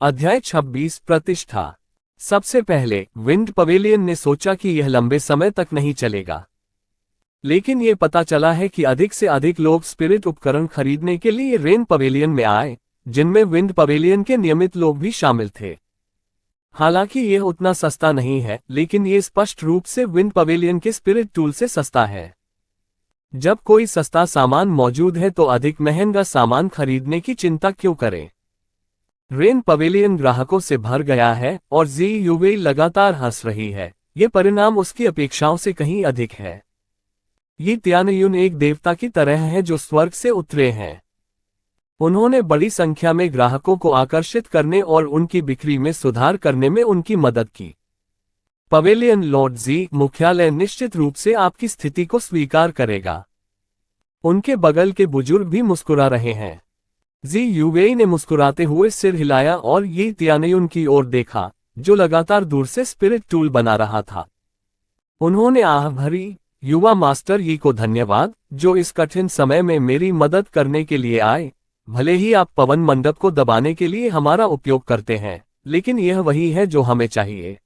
अध्याय 26 प्रतिष्ठा। सबसे पहले विंड पवेलियन ने सोचा कि यह लंबे समय तक नहीं चलेगा, लेकिन ये पता चला है कि अधिक से अधिक लोग स्पिरिट उपकरण खरीदने के लिए रेन पवेलियन में आए, जिनमें विंड पवेलियन के नियमित लोग भी शामिल थे। हालांकि यह उतना सस्ता नहीं है, लेकिन ये स्पष्ट रूप से विंड पवेलियन के स्पिरिट टूल से सस्ता है। जब कोई सस्ता सामान मौजूद है तो अधिक महंगा सामान खरीदने की चिंता क्यों करें। रेन पवेलियन ग्राहकों से भर गया है और जी यूवे लगातार हंस रही है। ये परिणाम उसकी अपेक्षाओं से कहीं अधिक है। ये त्यानयुन एक देवता की तरह है जो स्वर्ग से उतरे हैं। उन्होंने बड़ी संख्या में ग्राहकों को आकर्षित करने और उनकी बिक्री में सुधार करने में उनकी मदद की। पवेलियन लॉर्ड जी मुख्यालय निश्चित रूप से आपकी स्थिति को स्वीकार करेगा। उनके बगल के बुजुर्ग भी मुस्कुरा रहे हैं। जी यूवेई ने मुस्कुराते हुए सिर हिलाया और ये त्यानयुन की ओर देखा, जो लगातार दूर से स्पिरिट टूल बना रहा था। उन्होंने आह भरी, युवा मास्टर यी को धन्यवाद, जो इस कठिन समय में मेरी मदद करने के लिए आए। भले ही आप पवन मंडप को दबाने के लिए हमारा उपयोग करते हैं, लेकिन यह वही है जो हमें चाहिए।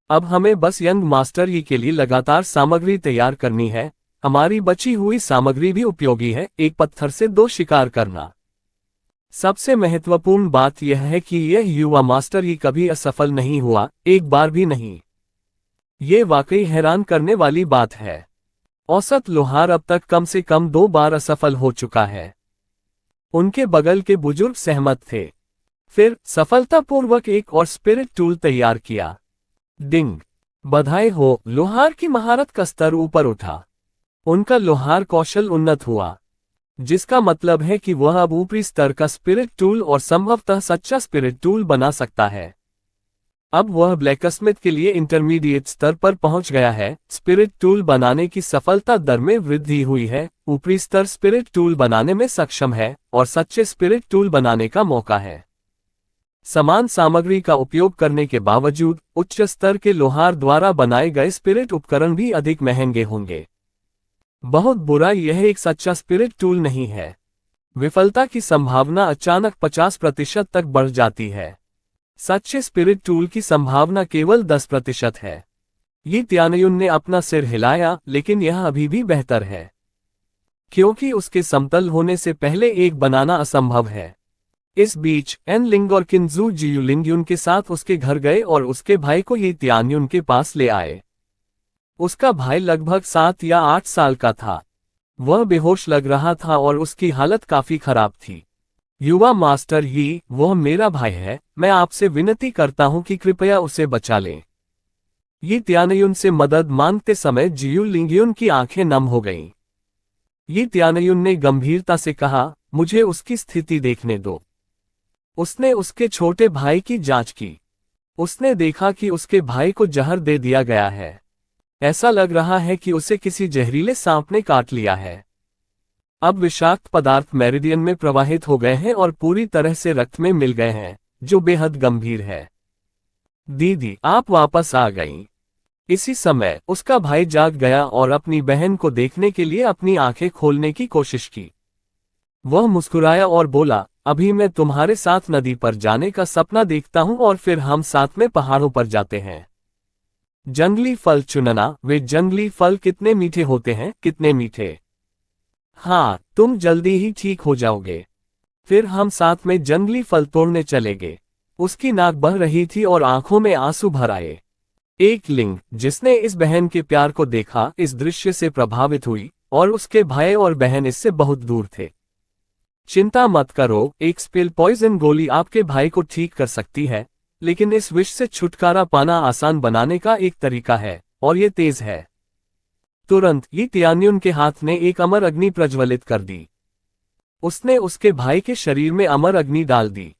अब हमें बस यंग मास्टर यी के लिए लगातार सामग्री तैयार करनी है। हमारी बची हुई सामग्री भी उपयोगी है। एक पत्थर से दो शिकार करना। सबसे महत्वपूर्ण बात यह है कि यह युवा मास्टर ही कभी असफल नहीं हुआ, एक बार भी नहीं। ये वाकई हैरान करने वाली बात है। औसत लोहार अब तक कम से कम 2 बार असफल हो चुका है। उनके बगल के बुजुर्ग सहमत थे। फिर सफलतापूर्वक एक और स्पिरिट टूल तैयार किया। डिंग! बधाई हो, लोहार की महारत का स्तर ऊपर उठा। उनका लोहार कौशल उन्नत हुआ, जिसका मतलब है कि वह अब ऊपरी स्तर का स्पिरिट टूल और संभवतः सच्चा स्पिरिट टूल बना सकता है। अब वह ब्लैकस्मिथ के लिए इंटरमीडिएट स्तर पर पहुंच गया है। स्पिरिट टूल बनाने की सफलता दर में वृद्धि हुई है। ऊपरी स्तर स्पिरिट टूल बनाने में सक्षम है और सच्चे स्पिरिट टूल बनाने का मौका है। समान सामग्री का उपयोग करने के बावजूद उच्च स्तर के लोहार द्वारा बनाए गए स्पिरिट उपकरण भी अधिक महंगे होंगे। बहुत बुरा, यह एक सच्चा स्पिरिट टूल नहीं है। विफलता की संभावना अचानक 50% तक बढ़ जाती है। सच्चे स्पिरिट टूल की संभावना केवल 10% है। ये त्यानयुन ने अपना सिर हिलाया, लेकिन यह अभी भी बेहतर है, क्योंकि उसके समतल होने से पहले एक बनाना असंभव है। इस बीच एन लिंग और किन्जू जियुलिंगयुन के साथ उसके घर गए और उसके भाई को ये त्यानयुन के पास ले आए। उसका भाई लगभग 7 या 8 साल का था। वह बेहोश लग रहा था और उसकी हालत काफी खराब थी। युवा मास्टर यी, वह मेरा भाई है। मैं आपसे विनती करता हूं कि कृपया उसे बचा लें। ये त्यानयुन से मदद मांगते समय जियुलिंगयुन की आंखें नम हो गईं। ये त्यानयुन ने गंभीरता से कहा, मुझे उसकी स्थिति देखने दो। उसने उसके छोटे भाई की जांच की। उसने देखा कि उसके भाई को जहर दे दिया गया है। ऐसा लग रहा है कि उसे किसी जहरीले सांप ने काट लिया है। अब विषाक्त पदार्थ मेरिडियन में प्रवाहित हो गए हैं और पूरी तरह से रक्त में मिल गए हैं, जो बेहद गंभीर है। दीदी, आप वापस आ गईं। इसी समय उसका भाई जाग गया और अपनी बहन को देखने के लिए अपनी आंखें खोलने की कोशिश की। वह मुस्कुराया और बोला, अभी मैं तुम्हारे साथ नदी पर जाने का सपना देखता हूं और फिर हम साथ में पहाड़ों पर जाते हैं। जंगली फल चुनना। वे जंगली फल कितने मीठे होते हैं, कितने मीठे। हाँ, तुम जल्दी ही ठीक हो जाओगे। फिर हम साथ में जंगली फल तोड़ने चलेंगे। उसकी नाक बह रही थी और आंखों में आंसू भर आए। एक लिंग, जिसने इस बहन के प्यार को देखा, इस दृश्य से प्रभावित हुई, और उसके भाई और बहन इससे बहुत दूर थे। चिंता मत करो, एक स्पिल पॉइजन गोली आपके भाई को ठीक कर सकती है, लेकिन इस विष से छुटकारा पाना आसान बनाने का एक तरीका है, और ये तेज है। तुरंत ये त्यानयुन के हाथ ने एक अमर अग्नि प्रज्वलित कर दी। उसने उसके भाई के शरीर में अमर अग्नि डाल दी।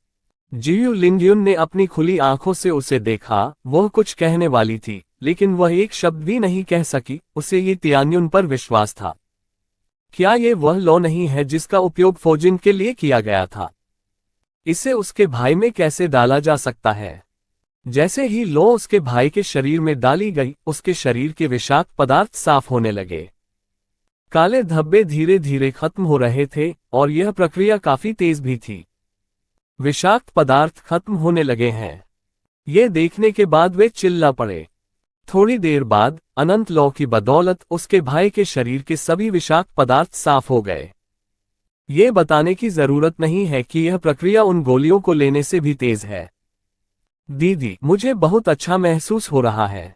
जियुलिंगयुन ने अपनी खुली आंखों से उसे देखा। वह कुछ कहने वाली थी, लेकिन वह एक शब्द भी नहीं कह सकी। उसे ये त्यानयुन पर विश्वास था। क्या ये वह लौ नहीं है जिसका उपयोग फोजिन के लिए किया गया था? इसे उसके भाई में कैसे डाला जा सकता है? जैसे ही लौ उसके भाई के शरीर में डाली गई, उसके शरीर के विषाक्त पदार्थ साफ होने लगे। काले धब्बे धीरे धीरे खत्म हो रहे थे और यह प्रक्रिया काफी तेज भी थी। विषाक्त पदार्थ खत्म होने लगे हैं। ये देखने के बाद वे चिल्ला पड़े। थोड़ी देर बाद अनंत लौ की बदौलत उसके भाई के शरीर के सभी विषाक्त पदार्थ साफ हो गए। ये बताने की जरूरत नहीं है कि यह प्रक्रिया उन गोलियों को लेने से भी तेज है। दीदी, मुझे बहुत अच्छा महसूस हो रहा है।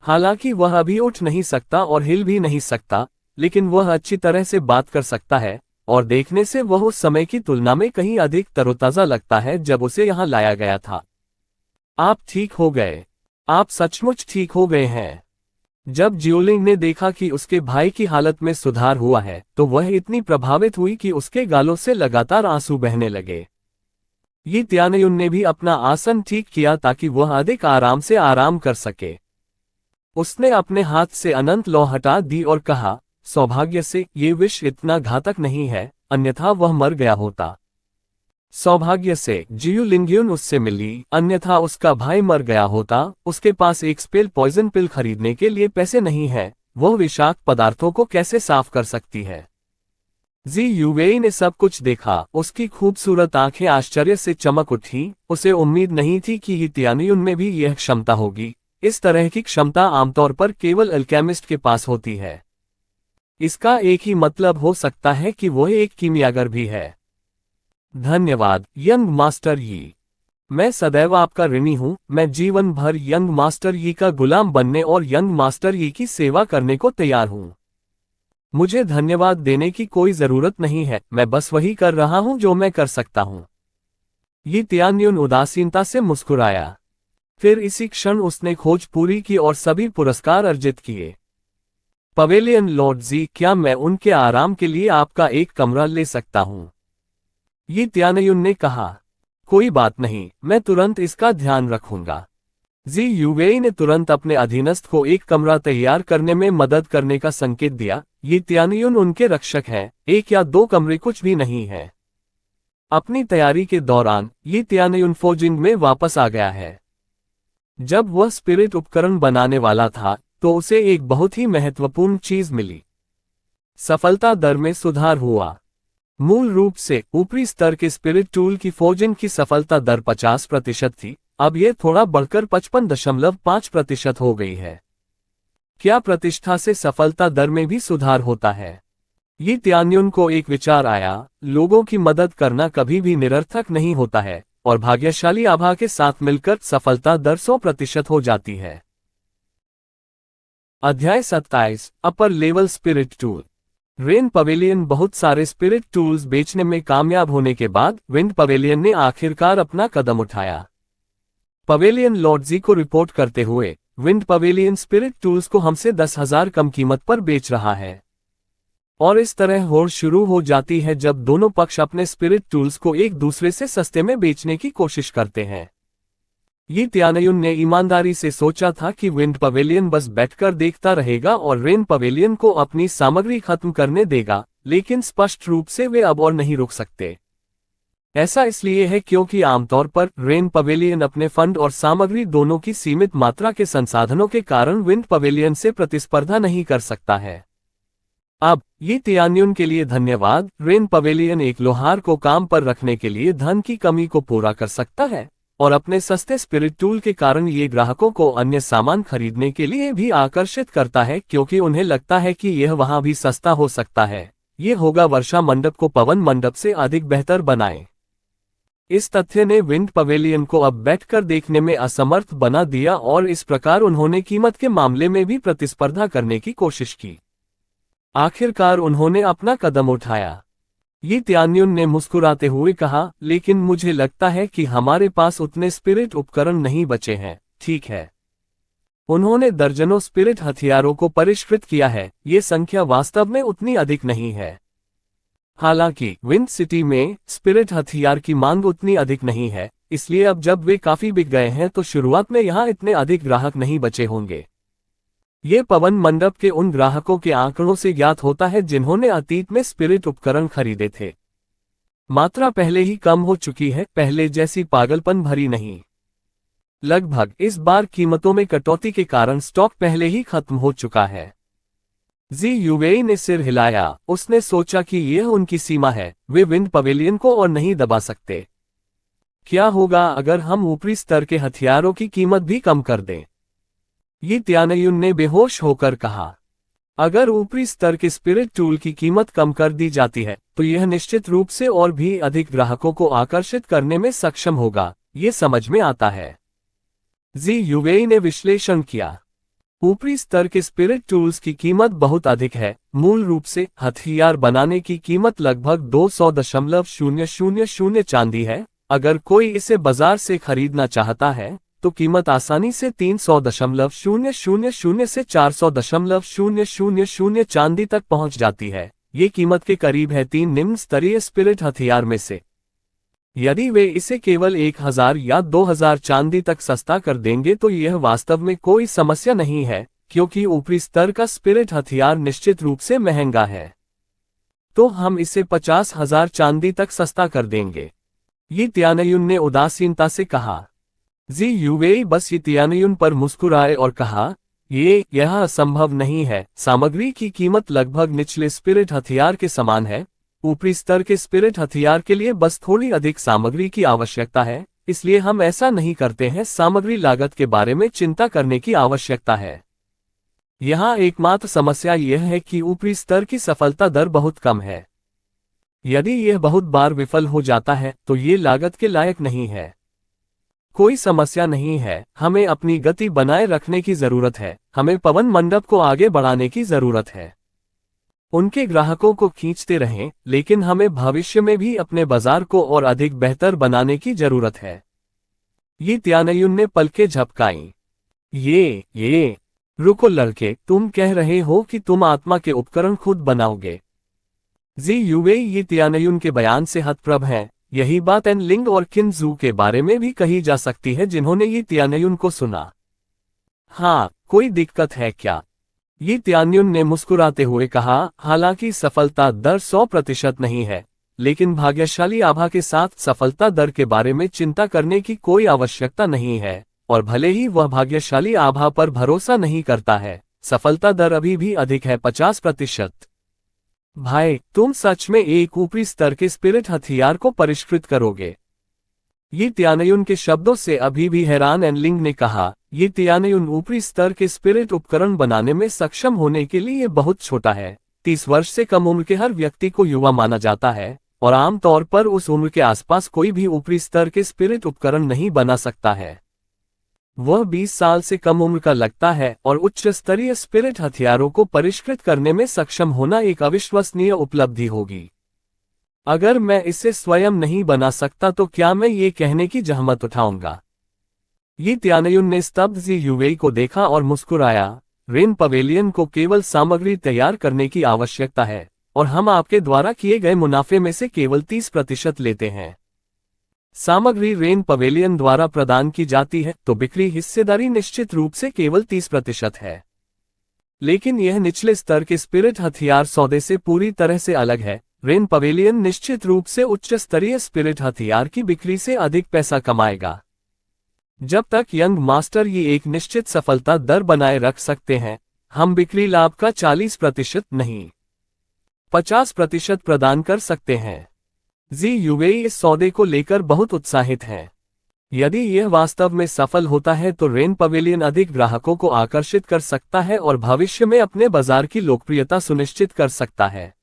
हालांकि वह अभी उठ नहीं सकता और हिल भी नहीं सकता, लेकिन वह अच्छी तरह से बात कर सकता है, और देखने से वह उस समय की तुलना में कहीं अधिक तरोताजा लगता है जब उसे यहाँ लाया गया था। आप ठीक हो गए। आप सचमुच ठीक हो गए हैं। जब जियोलिंग ने देखा कि उसके भाई की हालत में सुधार हुआ है, तो वह इतनी प्रभावित हुई कि उसके गालों से लगातार आंसू बहने लगे। यी त्यानयुन ने भी अपना आसन ठीक किया ताकि वह अधिक आराम से आराम कर सके। उसने अपने हाथ से अनंत लौ हटा दी और कहा, सौभाग्य से ये विष इतना घातक नहीं है, अन्यथा वह मर गया होता। सौभाग्य से जियू लिंग्युन उससे मिली, अन्यथा उसका भाई मर गया होता। उसके पास एक स्पेल पॉइजन पिल खरीदने के लिए पैसे नहीं है, वह विषाक्त पदार्थों को कैसे साफ कर सकती है। जी यूवेई ने सब कुछ देखा। उसकी खूबसूरत आंखें आश्चर्य से चमक उठी। उसे उम्मीद नहीं थी कि त्यानयुन में भी यह क्षमता होगी। इस तरह की क्षमता आमतौर पर केवल अल्केमिस्ट के पास होती है। इसका एक ही मतलब हो सकता है कि वह एक कीमियागर भी है। धन्यवाद यंग मास्टर यी। मैं सदैव आपका ऋणी हूँ। मैं जीवन भर यंग मास्टर यी का गुलाम बनने और यंग मास्टर यी की सेवा करने को तैयार हूँ। मुझे धन्यवाद देने की कोई जरूरत नहीं है, मैं बस वही कर रहा हूँ जो मैं कर सकता हूँ। यी त्यानयुन उदासीनता से मुस्कुराया। फिर इसी क्षण उसने खोज पूरी की और सभी पुरस्कार अर्जित किए। पवेलियन लॉर्ड जी, क्या मैं उनके आराम के लिए आपका एक कमरा ले सकता हूँ? यी त्यानयुन ने कहा। कोई बात नहीं, मैं तुरंत इसका ध्यान रखूंगा। जी यूवेई ने तुरंत अपने अधीनस्थ को एक कमरा तैयार करने में मदद करने का संकेत दिया। ये त्यानयुन उनके रक्षक हैं, एक या दो कमरे कुछ भी नहीं है। अपनी तैयारी के दौरान ये त्यानयुन फोजिंग में वापस आ गया है। जब वह स्पिरिट उपकरण बनाने वाला था, तो उसे एक बहुत ही महत्वपूर्ण चीज मिली। सफलता दर में सुधार हुआ। मूल रूप से ऊपरी स्तर के स्पिरिट टूल की फोजिंग की सफलता दर 50% थी, अब यह थोड़ा बढ़कर 55.5% हो गई है। क्या प्रतिष्ठा से सफलता दर में भी सुधार होता है? ये त्यानयुन को एक विचार आया, लोगों की मदद करना कभी भी निरर्थक नहीं होता है, और भाग्यशाली आभा के साथ मिलकर सफलता दर 100% हो जाती है। अध्याय 27 upper level spirit tool. Rain pavilion. बहुत सारे स्पिरिट टूल्स बेचने में कामयाब होने के बाद विंड पवेलियन ने आखिरकार अपना कदम उठाया। पवेलियन लॉर्ड जी को रिपोर्ट करते हुए, विंड पवेलियन स्पिरिट टूल्स को हमसे 10,000 कम कीमत पर बेच रहा है। और इस तरह होड़ शुरू हो जाती है जब दोनों पक्ष अपने स्पिरिट टूल्स को एक दूसरे से सस्ते में बेचने की कोशिश करते हैं। ये त्यानयुन ने ईमानदारी से सोचा था कि विंड पवेलियन बस बैठकर देखता रहेगा और रेन पवेलियन को अपनी सामग्री खत्म करने देगा, लेकिन स्पष्ट रूप से वे अब और नहीं रुक सकते। ऐसा इसलिए है क्योंकि आमतौर पर रेन पवेलियन अपने फंड और सामग्री दोनों की सीमित मात्रा के संसाधनों के कारण विंड पवेलियन से प्रतिस्पर्धा नहीं कर सकता है। अब ये त्यानयुन के लिए धन्यवाद। रेन पवेलियन एक लोहार को काम पर रखने के लिए धन की कमी को पूरा कर सकता है, और अपने सस्ते स्पिरिट टूल के कारण ये ग्राहकों को अन्य सामान खरीदने के लिए भी आकर्षित करता है, क्योंकि उन्हें लगता है कि यह वहां भी सस्ता हो सकता है। ये होगा वर्षा मंडप को पवन मंडप से अधिक बेहतर बनाए। इस तथ्य ने विंड पवेलियन को अब बैठकर देखने में असमर्थ बना दिया, और इस प्रकार उन्होंने कीमत के मामले में भी प्रतिस्पर्धा करने की कोशिश की। आखिरकार उन्होंने अपना कदम उठाया। ये त्यानयुन ने मुस्कुराते हुए कहा, लेकिन मुझे लगता है कि हमारे पास उतने स्पिरिट उपकरण नहीं बचे हैं। ठीक है। उन्होंने दर्जनों स्पिरिट हथियारों को परिष्कृत किया है, ये संख्या वास्तव में उतनी अधिक नहीं है। हालांकि विंड सिटी में स्पिरिट हथियार की मांग उतनी अधिक नहीं है, इसलिए अब जब वे काफी बिक गए हैं तो शुरुआत में यहाँ इतने अधिक ग्राहक नहीं बचे होंगे। ये पवन मंडप के उन ग्राहकों के आंकड़ों से ज्ञात होता है जिन्होंने अतीत में स्पिरिट उपकरण खरीदे थे। मात्रा पहले ही कम हो चुकी है, पहले जैसी पागलपन भरी नहीं। लगभग इस बार कीमतों में कटौती के कारण स्टॉक पहले ही खत्म हो चुका है। जी यूवेई ने सिर हिलाया। उसने सोचा कि यह उनकी सीमा है, वे विंड पवेलियन को और नहीं दबा सकते। क्या होगा अगर हम ऊपरी स्तर के हथियारों की कीमत भी कम कर दें? ये त्यानयुन ने बेहोश होकर कहा। अगर ऊपरी स्तर के स्पिरिट टूल की कीमत कम कर दी जाती है तो यह निश्चित रूप से और भी अधिक ग्राहकों को आकर्षित करने में सक्षम होगा, ये समझ में आता है। जी यूवेई ने विश्लेषण किया। ऊपरी स्तर के स्पिरिट टूल्स की कीमत बहुत अधिक है। मूल रूप से हथियार बनाने की कीमत लगभग 200.000 चांदी है। अगर कोई इसे बाजार से खरीदना चाहता है तो कीमत आसानी से 300.000 से 400.000 चांदी तक पहुंच जाती है। ये कीमत के करीब है 3 निम्न स्तरीय स्पिरिट हथियार में से। यदि वे इसे केवल 1000 या 2000 चांदी तक सस्ता कर देंगे तो यह वास्तव में कोई समस्या नहीं है, क्योंकि ऊपरी स्तर का स्पिरिट हथियार निश्चित रूप से महंगा है। तो हम इसे 50,000 चांदी तक सस्ता कर देंगे, ये त्यानयुन ने उदासीनता से कहा। जी यूवेई बस ये त्यानयुन पर मुस्कुराए और कहा, यह असंभव नहीं है। सामग्री की कीमत लगभग निचले स्पिरिट हथियार के समान है। ऊपरी स्तर के स्पिरिट हथियार के लिए बस थोड़ी अधिक सामग्री की आवश्यकता है, इसलिए हम ऐसा नहीं करते हैं। सामग्री लागत के बारे में चिंता करने की आवश्यकता है। यहाँ एकमात्र समस्या यह है कि ऊपरी स्तर की सफलता दर बहुत कम है। यदि यह बहुत बार विफल हो जाता है तो ये लागत के लायक नहीं है। कोई समस्या नहीं है, हमें अपनी गति बनाए रखने की जरूरत है। हमें पवन मंडप को आगे बढ़ाने की जरूरत है। उनके ग्राहकों को खींचते रहें, लेकिन हमें भविष्य में भी अपने बाजार को और अधिक बेहतर बनाने की जरूरत है। ये त्यानयुन ने पलकें झपकाईं। ये रुको लड़के, तुम कह रहे हो कि तुम आत्मा के उपकरण खुद बनाओगे? जी यूवेई ये त्यानयुन के बयान से हतप्रभ हैं। यही बात एनलिंग और किनजू के बारे में भी कही जा सकती है, जिन्होंने ये त्यानयुन को सुना। हाँ, कोई दिक्कत है क्या? ये त्यानयुन ने मुस्कुराते हुए कहा, हालांकि सफलता दर 100% नहीं है, लेकिन भाग्यशाली आभा के साथ सफलता दर के बारे में चिंता करने की कोई आवश्यकता नहीं है। और भले ही वह भाग्यशाली आभा पर भरोसा नहीं करता है, सफलता दर अभी भी अधिक है, 50%। भाई, तुम सच में एक ऊपरी स्तर के स्पिरिट हथियार को परिष्कृत करोगे? ये त्यानयुन के शब्दों से अभी भी हैरान एनलिंग ने कहा, ये त्यानयुन ऊपरी स्तर के स्पिरिट उपकरण बनाने में सक्षम होने के लिए बहुत छोटा है। 30 वर्ष से कम उम्र के हर व्यक्ति को युवा माना जाता है, और आमतौर पर उस उम्र के आसपास कोई भी ऊपरी स्तर के स्पिरिट उपकरण नहीं बना सकता है। वह 20 साल से कम उम्र का लगता है, और उच्च स्तरीय स्पिरिट हथियारों को परिष्कृत करने में सक्षम होना एक अविश्वसनीय उपलब्धि होगी। अगर मैं इसे स्वयं नहीं बना सकता तो क्या मैं ये कहने की जहमत उठाऊंगा? ये त्यानयुन ने स्तब्ध जी यूवेई को देखा और मुस्कुराया। रेन पवेलियन को केवल सामग्री तैयार करने की आवश्यकता है, और हम आपके द्वारा किए गए मुनाफे में से केवल 30% लेते हैं। सामग्री रेन पवेलियन द्वारा प्रदान की जाती है तो बिक्री हिस्सेदारी निश्चित रूप से केवल 30% है। लेकिन यह निचले स्तर के स्पिरिट हथियार सौदे से पूरी तरह से अलग है। रेन पवेलियन निश्चित रूप से उच्च स्तरीय स्पिरिट हथियार की बिक्री से अधिक पैसा कमाएगा। जब तक यंग मास्टर ये एक निश्चित सफलता दर बनाए रख सकते हैं, हम बिक्री लाभ का 40% नहीं, 50% प्रदान कर सकते हैं। जी यूवेई इस सौदे को लेकर बहुत उत्साहित हैं। यदि यह वास्तव में सफल होता है तो रेन पवेलियन अधिक ग्राहकों को आकर्षित कर सकता है और भविष्य में अपने बाजार की लोकप्रियता सुनिश्चित कर सकता है।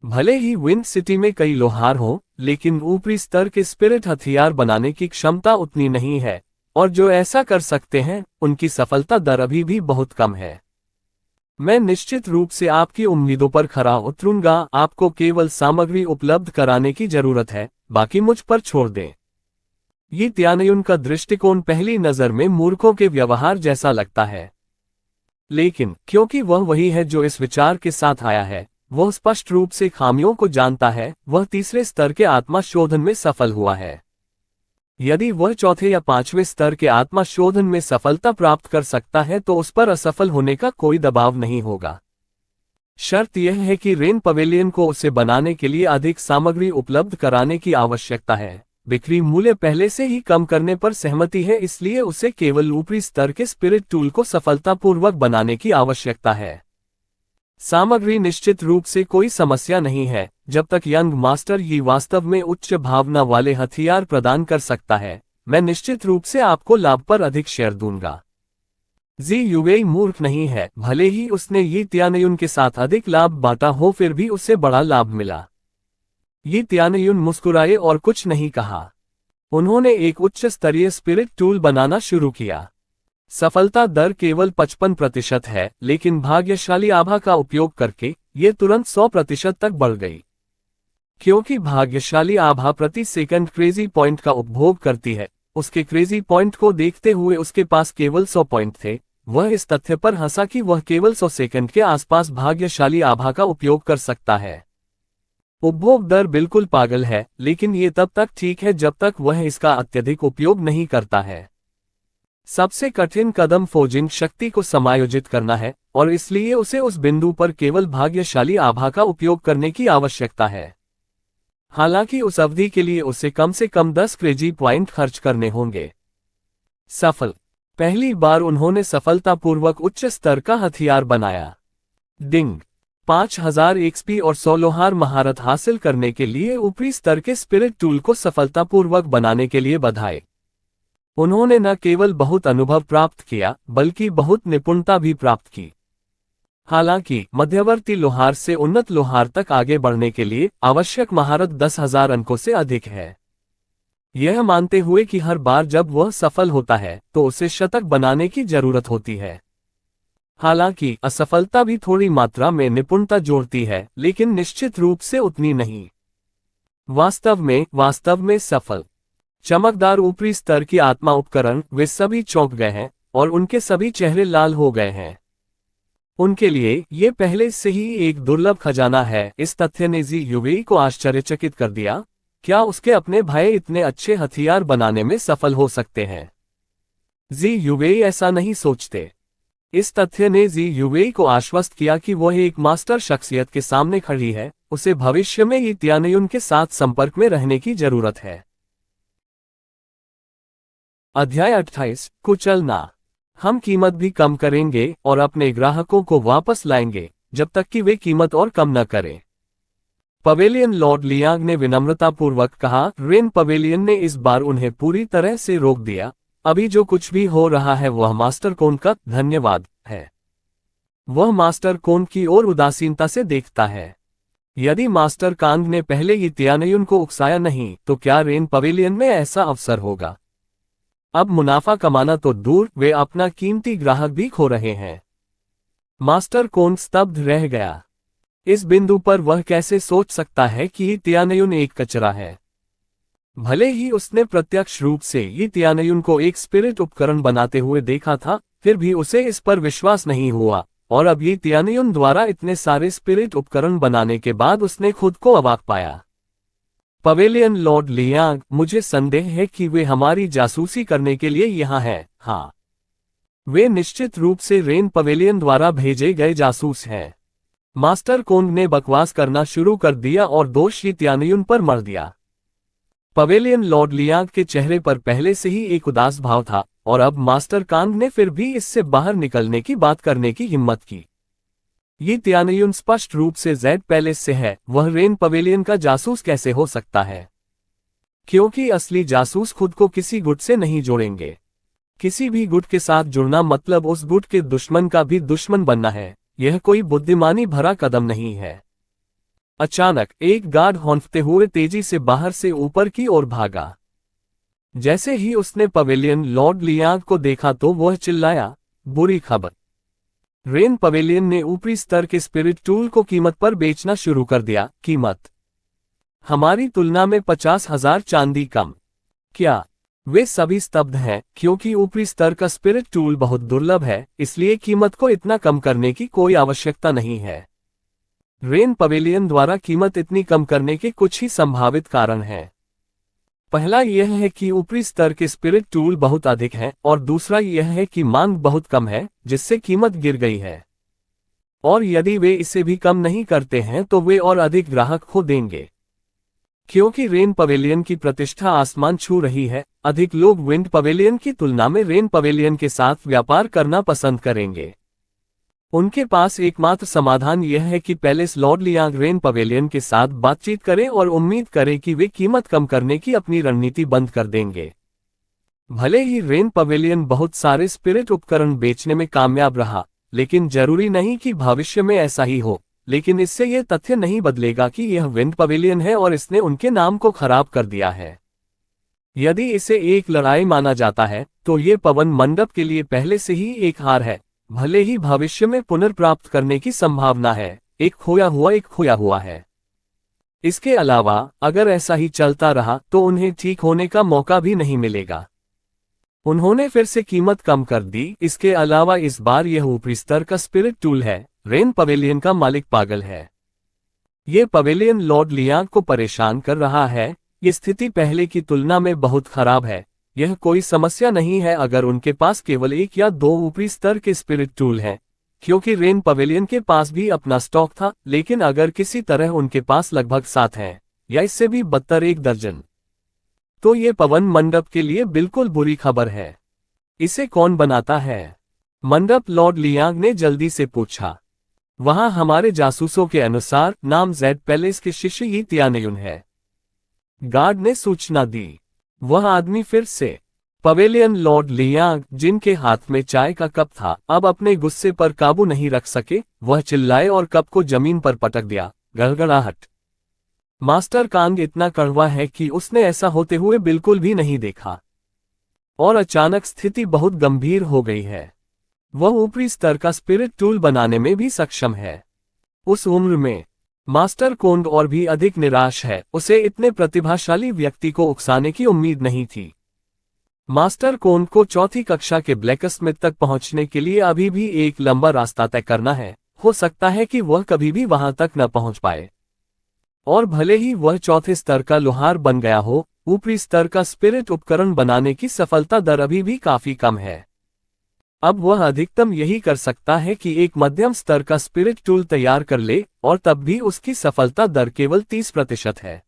भले ही विंड सिटी में कई लोहार हों, लेकिन ऊपरी स्तर के स्पिरिट हथियार बनाने की क्षमता उतनी नहीं है, और जो ऐसा कर सकते हैं उनकी सफलता दर अभी भी बहुत कम है। मैं निश्चित रूप से आपकी उम्मीदों पर खरा उतरूंगा। आपको केवल सामग्री उपलब्ध कराने की जरूरत है, बाकी मुझ पर छोड़ दें। ये त्यानयुन का दृष्टिकोण पहली नजर में मूर्खों के व्यवहार जैसा लगता है, लेकिन क्योंकि वह वही है जो इस विचार के साथ आया है, वह स्पष्ट रूप से खामियों को जानता है। वह तीसरे स्तर के आत्मा शोधन में सफल हुआ है। यदि वह चौथे या 5वें स्तर के आत्मा शोधन में सफलता प्राप्त कर सकता है तो उस पर असफल होने का कोई दबाव नहीं होगा। शर्त यह है कि रेन पवेलियन को उसे बनाने के लिए अधिक सामग्री उपलब्ध कराने की आवश्यकता है। बिक्री मूल्य पहले से ही कम करने पर सहमति है, इसलिए उसे केवल ऊपरी स्तर के स्पिरिट टूल को सफलतापूर्वक बनाने की आवश्यकता है। सामग्री निश्चित रूप से कोई समस्या नहीं है, जब तक यंग मास्टर ये वास्तव में उच्च भावना वाले हथियार प्रदान कर सकता है। मैं निश्चित रूप से आपको लाभ पर अधिक शेयर दूंगा। जी युवेई मूर्ख नहीं है, भले ही उसने यी त्यानयुन के साथ अधिक लाभ बांटा हो, फिर भी उसे बड़ा लाभ मिला। यी त्यानयुन मुस्कुराए और कुछ नहीं कहा। उन्होंने एक उच्च स्तरीय स्पिरिट टूल बनाना शुरू किया। सफलता दर केवल 55% है, लेकिन भाग्यशाली आभा का उपयोग करके ये तुरंत 100% तक बढ़ गई। क्योंकि भाग्यशाली आभा प्रति सेकंड क्रेजी पॉइंट का उपभोग करती है, उसके क्रेजी पॉइंट को देखते हुए उसके पास केवल 100 पॉइंट थे। वह इस तथ्य पर हंसा कि वह केवल 100 सेकंड के आसपास भाग्यशाली आभा का उपयोग कर सकता है। उपभोग दर बिल्कुल पागल है, लेकिन ये तब तक ठीक है जब तक वह इसका अत्यधिक उपयोग नहीं करता है। सबसे कठिन कदम फोजिंग शक्ति को समायोजित करना है, और इसलिए उसे उस बिंदु पर केवल भाग्यशाली आभा का उपयोग करने की आवश्यकता है। हालांकि उस अवधि के लिए उसे कम से कम 10 क्रेजी पॉइंट खर्च करने होंगे। सफल। पहली बार उन्होंने सफलतापूर्वक उच्च स्तर का हथियार बनाया। डिंग। 5000 एक्सपी और 100 लोहार महारत हासिल करने के लिए ऊपरी स्तर के स्पिरिट टूल को सफलतापूर्वक बनाने के लिए बधाई। उन्होंने न केवल बहुत अनुभव प्राप्त किया, बल्कि बहुत निपुणता भी प्राप्त की। हालांकि मध्यवर्ती लोहार से उन्नत लोहार तक आगे बढ़ने के लिए आवश्यक महारत 10,000 अंकों से अधिक है। यह मानते हुए कि हर बार जब वह सफल होता है तो उसे शतक बनाने की जरूरत होती है। हालांकि असफलता भी थोड़ी मात्रा में निपुणता जोड़ती है, लेकिन निश्चित रूप से उतनी नहीं। वास्तव में सफल चमकदार ऊपरी स्तर की आत्मा उपकरण, वे सभी चौंक गए हैं और उनके सभी चेहरे लाल हो गए हैं। उनके लिए ये पहले से ही एक दुर्लभ खजाना है। इस तथ्य ने जी युवेई को आश्चर्यचकित कर दिया। क्या उसके अपने भाई इतने अच्छे हथियार बनाने में सफल हो सकते हैं? जी युवेई ऐसा नहीं सोचते। इस तथ्य ने जी युवेई को आश्वस्त किया कि वह एक मास्टर शख्सियत के सामने खड़ी है, उसे भविष्य में यी त्यानयुन के साथ संपर्क में रहने की जरूरत है। अध्याय 28 कुचलना। हम कीमत भी कम करेंगे और अपने ग्राहकों को वापस लाएंगे जब तक कि वे कीमत और कम न करें। पवेलियन लॉर्ड लियांग ने विनम्रतापूर्वक कहा। रेन पवेलियन ने इस बार उन्हें पूरी तरह से रोक दिया। अभी जो कुछ भी हो रहा है वह मास्टर कोन का धन्यवाद है। वह मास्टर कोन की ओर उदासीनता से देखता है। यदि मास्टर कांग ने पहले ही त्यानयुन को उकसाया नहीं तो क्या रेन पवेलियन में ऐसा अवसर होगा? अब मुनाफा कमाना तो दूर, वे अपना कीमती ग्राहक भी खो रहे हैं। मास्टर कोन स्तब्ध रह गया। इस बिंदु पर वह कैसे सोच सकता है कि यी त्यानयुन एक कचरा है? भले ही उसने प्रत्यक्ष रूप से यी त्यानयुन को एक स्पिरिट उपकरण बनाते हुए देखा था, फिर भी उसे इस पर विश्वास नहीं हुआ, और अब यी त्यानयुन द्वारा इतने सारे स्पिरिट उपकरण बनाने के बाद उसने खुद को अवाक पाया। पवेलियन लॉर्ड लियांग, मुझे संदेह है कि वे हमारी जासूसी करने के लिए यहाँ हैं। हाँ, वे निश्चित रूप से रेन पवेलियन द्वारा भेजे गए जासूस हैं। मास्टर कोंग ने बकवास करना शुरू कर दिया और दोष यी त्यानयुन पर मर दिया। पवेलियन लॉर्ड लियांग के चेहरे पर पहले से ही एक उदास भाव था, और अब मास्टर कांग ने फिर भी इससे बाहर निकलने की बात करने की हिम्मत की। यी त्यानयुन स्पष्ट रूप से जेड पैलेस से है, वह रेन पवेलियन का जासूस कैसे हो सकता है? क्योंकि असली जासूस खुद को किसी गुट से नहीं जोड़ेंगे। किसी भी गुट के साथ जुड़ना मतलब उस गुट के दुश्मन का भी दुश्मन बनना है। यह कोई बुद्धिमानी भरा कदम नहीं है। अचानक एक गार्ड हौंफते हुए तेजी से बाहर से ऊपर की ओर भागा। जैसे ही उसने पवेलियन लॉर्ड लियांग को देखा तो वह चिल्लाया, बुरी खबर। रेन पवेलियन ने ऊपरी स्तर के स्पिरिट टूल को कीमत पर बेचना शुरू कर दिया। कीमत हमारी तुलना में 50,000 चांदी कम। क्या? वे सभी स्तब्ध हैं, क्योंकि ऊपरी स्तर का स्पिरिट टूल बहुत दुर्लभ है, इसलिए कीमत को इतना कम करने की कोई आवश्यकता नहीं है। रेन पवेलियन द्वारा कीमत इतनी कम करने के कुछ ही संभावित कारण हैं। पहला यह है कि ऊपरी स्तर के स्पिरिट टूल बहुत अधिक हैं, और दूसरा यह है कि मांग बहुत कम है, जिससे कीमत गिर गई है। और यदि वे इसे भी कम नहीं करते हैं तो वे और अधिक ग्राहक खो देंगे। क्योंकि रेन पवेलियन की प्रतिष्ठा आसमान छू रही है, अधिक लोग विंड पवेलियन की तुलना में रेन पवेलियन के साथ व्यापार करना पसंद करेंगे। उनके पास एकमात्र समाधान यह है कि palace Lord Liang rain pavilion के साथ बातचीत करें और उम्मीद करें कि वे कीमत कम करने की अपनी रणनीति बंद कर देंगे। भले ही रेन पवेलियन बहुत सारे स्पिरिट उपकरण बेचने में कामयाब रहा, लेकिन जरूरी नहीं कि भविष्य में ऐसा ही हो। लेकिन इससे यह तथ्य नहीं बदलेगा कि यह विंड पवेलियन है और इसने उनके नाम को खराब कर दिया है। यदि इसे एक लड़ाई माना जाता है, तो ये पवन मंडप के लिए पहले से ही एक हार है। भले ही भविष्य में पुनर्प्राप्त करने की संभावना है, एक खोया हुआ है। इसके अलावा अगर ऐसा ही चलता रहा तो उन्हें ठीक होने का मौका भी नहीं मिलेगा। उन्होंने फिर से कीमत कम कर दी। इसके अलावा इस बार यह ऊपरी स्तर का स्पिरिट टूल है। रेन पवेलियन का मालिक पागल है। ये पवेलियन लॉर्ड लियांग को परेशान कर रहा है। ये स्थिति पहले की तुलना में बहुत खराब है। यह कोई समस्या नहीं है अगर उनके पास केवल एक या दो ऊपरी स्तर के स्पिरिट टूल हैं, क्योंकि रेन पवेलियन के पास भी अपना स्टॉक था। लेकिन अगर किसी तरह उनके पास लगभग 7 हैं, या इससे भी बदतर 1 दर्जन, तो ये पवन मंडप के लिए बिल्कुल बुरी खबर है। इसे कौन बनाता है? मंडप लॉर्ड लियांग ने जल्दी से पूछा। वहां हमारे जासूसों के अनुसार नाम जेड पैलेस के शिष्य यी तियानयुन है। गार्ड ने सूचना दी। वह आदमी फिर से पवेलियन लॉर्ड लियांग, जिनके हाथ में चाय का कप था, अब अपने गुस्से पर काबू नहीं रख सके। वह चिल्लाए और कप को जमीन पर पटक दिया। गड़गड़ाहट। मास्टर कांग इतना कड़वा है कि उसने ऐसा होते हुए बिल्कुल भी नहीं देखा, और अचानक स्थिति बहुत गंभीर हो गई है। वह ऊपरी स्तर का स्पिरिट टूल बनाने में भी सक्षम है। उस उम्र में मास्टर कोंड और भी अधिक निराश है। उसे इतने प्रतिभाशाली व्यक्ति को उकसाने की उम्मीद नहीं थी। मास्टर कोंड को चौथी कक्षा के ब्लैकस्मिथ तक पहुंचने के लिए अभी भी एक लंबा रास्ता तय करना है। हो सकता है कि वह कभी भी वहां तक न पहुंच पाए। और भले ही वह चौथे स्तर का लोहार बन गया हो, ऊपरी स्तर का स्पिरिट उपकरण बनाने की सफलता दर अभी भी काफी कम है। अब वह अधिकतम यही कर सकता है कि एक मध्यम स्तर का स्पिरिट टूल तैयार कर ले, और तब भी उसकी सफलता दर केवल 30% है।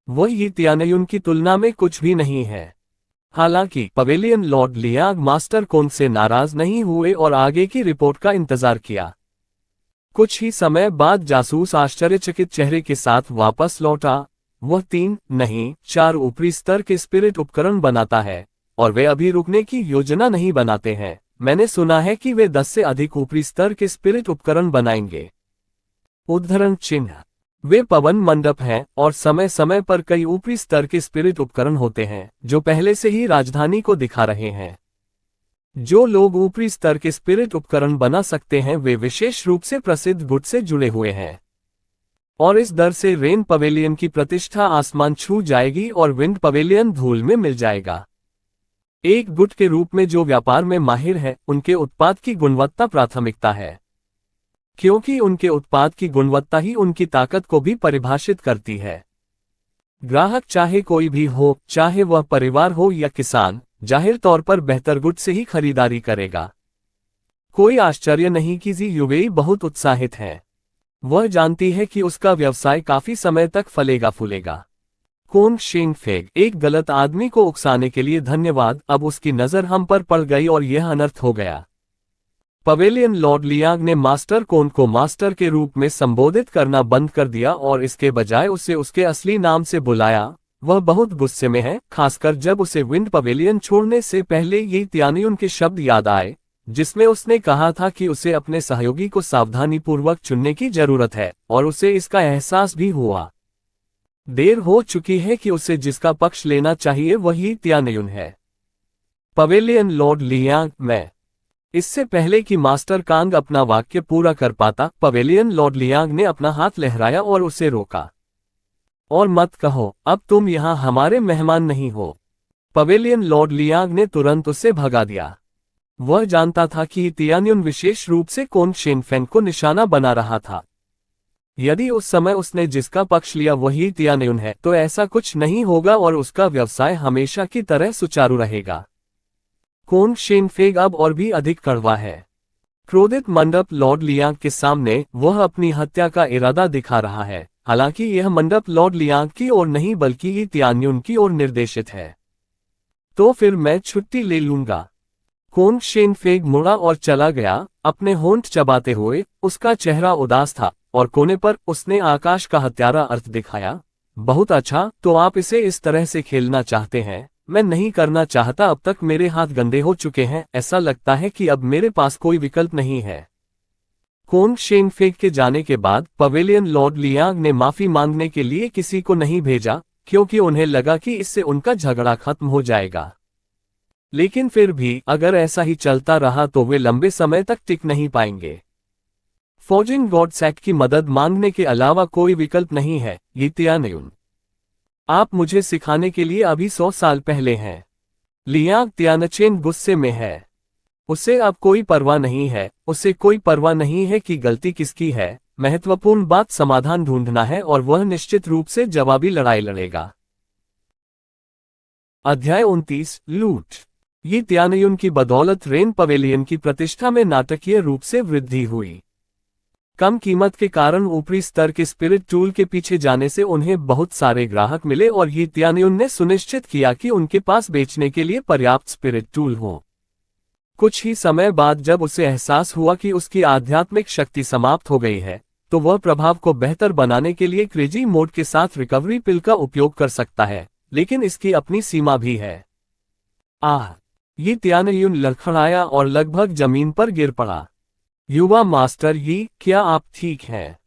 वह यी तियानयुन की तुलना में कुछ भी नहीं है। हालांकि पवेलियन लॉर्ड लियांग मास्टर कोंड से नाराज नहीं हुए और आगे की रिपोर्ट का इंतजार किया। कुछ ही समय बाद जासूस आश्चर्यचकित चेहरे के साथ वापस लौटा। वह 3 नहीं 4 ऊपरी स्तर के स्पिरिट उपकरण बनाता है, और वे अभी रुकने की योजना नहीं बनाते हैं। मैंने सुना है कि वे 10 से अधिक ऊपरी स्तर के स्पिरिट उपकरण बनाएंगे। उद्धरण चिन्ह। वे पवन मंडप हैं, और समय समय पर कई ऊपरी स्तर के स्पिरिट उपकरण होते हैं जो पहले से ही राजधानी को दिखा रहे हैं। जो लोग ऊपरी स्तर के स्पिरिट उपकरण बना सकते हैं वे विशेष रूप से प्रसिद्ध गुट से जुड़े हुए हैं, और इस दर से रेन पवेलियन की प्रतिष्ठा आसमान छू जाएगी और विंड पवेलियन धूल में मिल जाएगा। एक गुट के रूप में जो व्यापार में माहिर है, उनके उत्पाद की गुणवत्ता प्राथमिकता है, क्योंकि उनके उत्पाद की गुणवत्ता ही उनकी ताकत को भी परिभाषित करती है। ग्राहक चाहे कोई भी हो, चाहे वह परिवार हो या किसान, जाहिर तौर पर बेहतर गुट से ही खरीदारी करेगा। कोई आश्चर्य नहीं कि जी युवेई बहुत उत्साहित है। वह जानती है कि उसका व्यवसाय काफी समय तक फलेगा फूलेगा। कोंग शिंग फेग, एक गलत आदमी को उकसाने के लिए धन्यवाद। अब उसकी नजर हम पर पड़ गई और यह अनर्थ हो गया। पवेलियन लॉर्ड लियांग ने मास्टर कोंग को मास्टर के रूप में संबोधित करना बंद कर दिया और इसके बजाय उसे उसके असली नाम से बुलाया। वह बहुत गुस्से में है, खासकर जब उसे विंड पवेलियन छोड़ने से पहले यी तियानयुन के शब्द याद आए, जिसमें उसने कहा था कि उसे अपने सहयोगी को सावधानीपूर्वक चुनने की जरूरत है, और उसे इसका एहसास भी हुआ। देर हो चुकी है कि उसे जिसका पक्ष लेना चाहिए वही तियानयुन है। पवेलियन लॉर्ड लियांग, मैं। इससे पहले कि मास्टर कांग अपना वाक्य पूरा कर पाता, पवेलियन लॉर्ड लियांग ने अपना हाथ लहराया और उसे रोका। और मत कहो, अब तुम यहां हमारे मेहमान नहीं हो। पवेलियन लॉर्ड लियांग ने तुरंत उसे भगा दिया। वह जानता था कि तियानयुन विशेष रूप से कोंग शिनफेंग को निशाना बना रहा था। यदि उस समय उसने जिसका पक्ष लिया वही तियानयुन है, तो ऐसा कुछ नहीं होगा और उसका व्यवसाय हमेशा की तरह सुचारू रहेगा। कोंग शिनफेंग अब और भी अधिक कड़वा है। क्रोधित मंडप लॉर्ड लियांग के सामने वह अपनी हत्या का इरादा दिखा रहा है। हालांकि यह मंडप लॉर्ड लियांग की ओर नहीं बल्कि ये तियानयुन की ओर निर्देशित है। तो फिर मैं छुट्टी ले लूंगा। कोन शेन फेग मुड़ा और चला गया, अपने होंठ चबाते हुए। उसका चेहरा उदास था और कोने पर उसने आकाश का हत्यारा अर्थ दिखाया। बहुत अच्छा, तो आप इसे इस तरह से खेलना चाहते हैं। मैं नहीं करना चाहता, अब तक मेरे हाथ गंदे हो चुके हैं। ऐसा लगता है कि अब मेरे पास कोई विकल्प नहीं है। कोन शेन फेग के जाने के बाद पवेलियन लॉर्ड लियांग ने माफी मांगने के लिए किसी को नहीं भेजा, क्योंकि उन्हें लगा कि इससे उनका झगड़ा खत्म हो जाएगा। लेकिन फिर भी अगर ऐसा ही चलता रहा तो वे लंबे समय तक टिक नहीं पाएंगे। फोर्जिंग गॉडसैक की मदद मांगने के अलावा कोई विकल्प नहीं है, ये तियानयुन। आप मुझे सिखाने के लिए अभी 100 साल पहले हैं। लियांग तियानचेन गुस्से में है। उसे अब कोई परवाह नहीं है, उसे कोई परवाह नहीं है कि गलती किसकी है। महत्वपूर्ण बात समाधान ढूंढना है और वह निश्चित रूप से जवाबी लड़ाई लड़ेगा। अध्याय 29 लूट। ये तियानयुन की बदौलत रेन पवेलियन की प्रतिष्ठा में नाटकीय रूप से वृद्धि हुई। कम कीमत के कारण ऊपरी स्तर के स्पिरिट टूल के पीछे जाने से उन्हें बहुत सारे ग्राहक मिले और ये तियानयुन ने सुनिश्चित किया कि उनके पास बेचने के लिए पर्याप्त स्पिरिट टूल हों। कुछ ही समय बाद जब उसे एहसास हुआ कि उसकी आध्यात्मिक शक्ति समाप्त हो गई है, तो वह प्रभाव को बेहतर बनाने के लिए क्रेजी मोड के साथ रिकवरी पिल का उपयोग कर सकता है, लेकिन इसकी अपनी सीमा भी है। ये तियानयुन लड़खड़ाया और लगभग जमीन पर गिर पड़ा। युवा मास्टर यी, क्या आप ठीक हैं?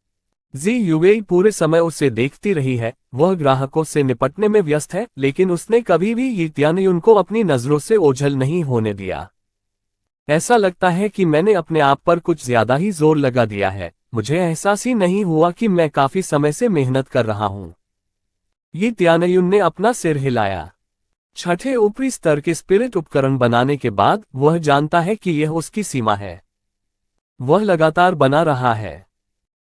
जी युवेई पूरे समय उसे देखती रही है। वह ग्राहकों से निपटने में व्यस्त है, लेकिन उसने कभी भी ये तियानयुन को अपनी नजरों से ओझल नहीं होने दिया। ऐसा लगता है कि मैंने अपने आप पर कुछ ज्यादा ही जोर लगा दिया है। मुझे एहसास ही नहीं हुआ कि मैं काफी समय से मेहनत कर रहा हूं। ये तियानयुन ने अपना सिर हिलाया। छठे ऊपरी स्तर के स्पिरिट उपकरण बनाने के बाद वह जानता है कि यह उसकी सीमा है। वह लगातार बना रहा है।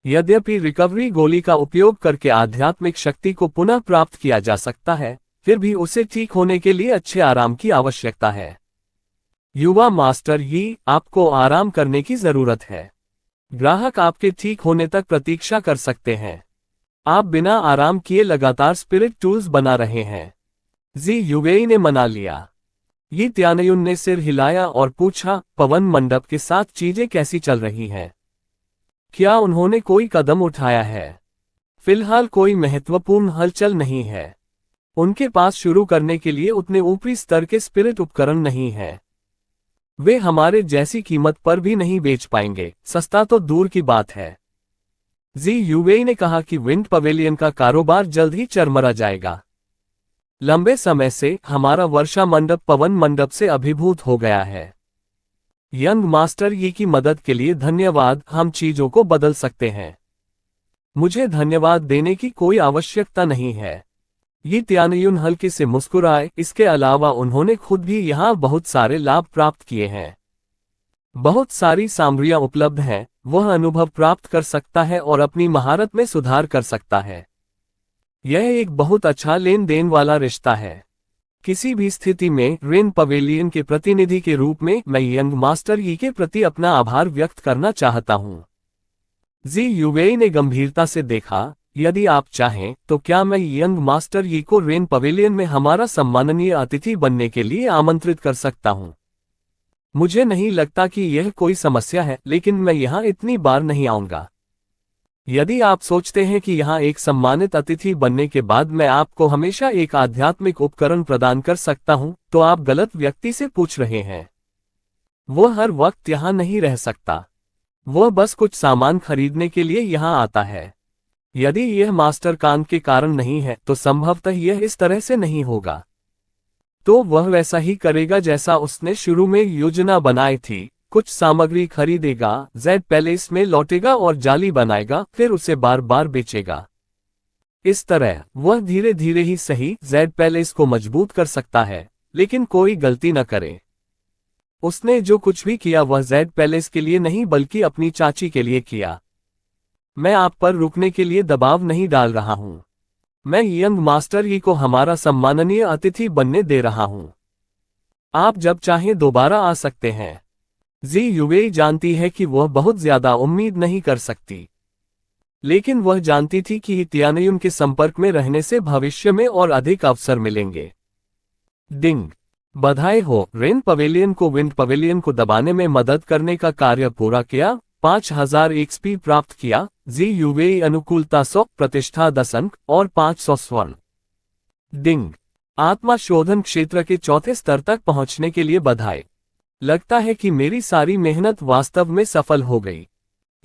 यद्यपि रिकवरी गोली का उपयोग करके आध्यात्मिक शक्ति को पुनः प्राप्त किया जा सकता है, फिर भी उसे ठीक होने के लिए अच्छे आराम की आवश्यकता है। युवा मास्टर यी, आपको आराम करने की जरूरत है। ग्राहक आपके ठीक होने तक प्रतीक्षा कर सकते हैं। आप बिना आराम किए लगातार स्पिरिट टूल्स बना रहे हैं। जी युवेई ने मना लिया। ये तियानयुन ने सिर हिलाया और पूछा, पवन मंडप के साथ चीजें कैसी चल रही हैं? क्या उन्होंने कोई कदम उठाया है? फिलहाल कोई महत्वपूर्ण हलचल नहीं है। उनके पास शुरू करने के लिए उतने ऊपरी स्तर के स्पिरिट उपकरण नहीं है। वे हमारे जैसी कीमत पर भी नहीं बेच पाएंगे, सस्ता तो दूर की बात है। जी युवेई ने कहा कि विंड पवेलियन का कारोबार जल्द ही चरमरा जाएगा। लंबे समय से हमारा वर्षा मंडप पवन मंडप से अभिभूत हो गया है। यंग मास्टर यी की मदद के लिए धन्यवाद। हम चीजों को बदल सकते हैं। मुझे धन्यवाद देने की कोई आवश्यकता नहीं है। ये तियानयुन हल्के से मुस्कुराए। इसके अलावा उन्होंने खुद भी यहाँ बहुत सारे लाभ प्राप्त किए हैं। बहुत सारी सामग्रियां उपलब्ध हैं। वह अनुभव प्राप्त कर सकता है और अपनी महारत में सुधार कर सकता है। यह एक बहुत अच्छा लेन देन वाला रिश्ता है। किसी भी स्थिति में रेन पवेलियन के प्रतिनिधि के रूप में मैं यंग मास्टर यी के प्रति अपना आभार व्यक्त करना चाहता हूं। जी युवेई ने गंभीरता से देखा, यदि आप चाहें तो क्या मैं यंग मास्टर यी को रेन पवेलियन में हमारा सम्माननीय अतिथि बनने के लिए आमंत्रित कर सकता हूं? मुझे नहीं लगता कि यह कोई समस्या है, लेकिन मैं यहां इतनी बार नहीं आऊंगा। यदि आप सोचते हैं कि यहां एक सम्मानित अतिथि बनने के बाद मैं आपको हमेशा एक आध्यात्मिक उपकरण प्रदान कर सकता हूं, तो आप गलत व्यक्ति से पूछ रहे हैं। वह हर वक्त यहां नहीं रह सकता। वह बस कुछ सामान खरीदने के लिए यहां आता है। यदि यह मास्टर कान के कारण नहीं है तो संभवतः यह इस तरह से नहीं होगा। तो वह वैसा ही करेगा जैसा उसने शुरू में योजना बनाई थी। कुछ सामग्री खरीदेगा, जेड पैलेस में लौटेगा और जाली बनाएगा, फिर उसे बार बार बेचेगा। इस तरह वह धीरे धीरे ही सही जेड पैलेस को मजबूत कर सकता है, लेकिन कोई गलती न करे। उसने जो कुछ भी किया वह जेड पैलेस के लिए नहीं बल्कि अपनी चाची के लिए किया। मैं आप पर रुकने के लिए दबाव नहीं डाल रहा हूं। मैं यंग मास्टर यी को हमारा सम्माननीय अतिथि बनने दे रहा हूं। आप जब चाहें दोबारा आ सकते हैं। जी युवेई जानती है कि वह बहुत ज्यादा उम्मीद नहीं कर सकती, लेकिन वह जानती थी कि तियानयुन के संपर्क में रहने से भविष्य में और अधिक अवसर मिलेंगे। डिंग। बधाई हो, रेन पवेलियन को विंड पवेलियन को दबाने में मदद करने का कार्य पूरा किया, 5000 एक्सपी प्राप्त किया, जी यूवेई अनुकूलता 100, प्रतिष्ठा 10 अंक और 500 स्वर्ण। डिंग। आत्मा शोधन क्षेत्र के चौथे स्तर तक पहुंचने के लिए बधाई। लगता है कि मेरी सारी मेहनत वास्तव में सफल हो गई।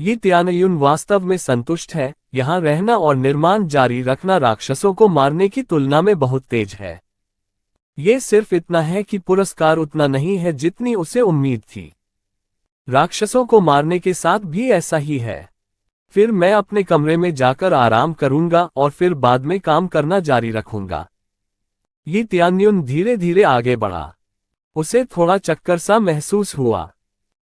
ये त्यानयुन वास्तव में संतुष्ट है, यहाँ रहना और निर्माण जारी रखना राक्षसों को मारने की तुलना में बहुत तेज है। ये सिर्फ इतना है कि पुरस्कार उतना नहीं है जितनी उसे उम्मीद थी। राक्षसों को मारने के साथ भी ऐसा ही है। फिर मैं अपने कमरे में जाकर आराम करूंगा और फिर बाद में काम करना जारी रखूंगा। ये त्यानयुन धीरे धीरे आगे बढ़ा। उसे थोड़ा चक्कर सा महसूस हुआ।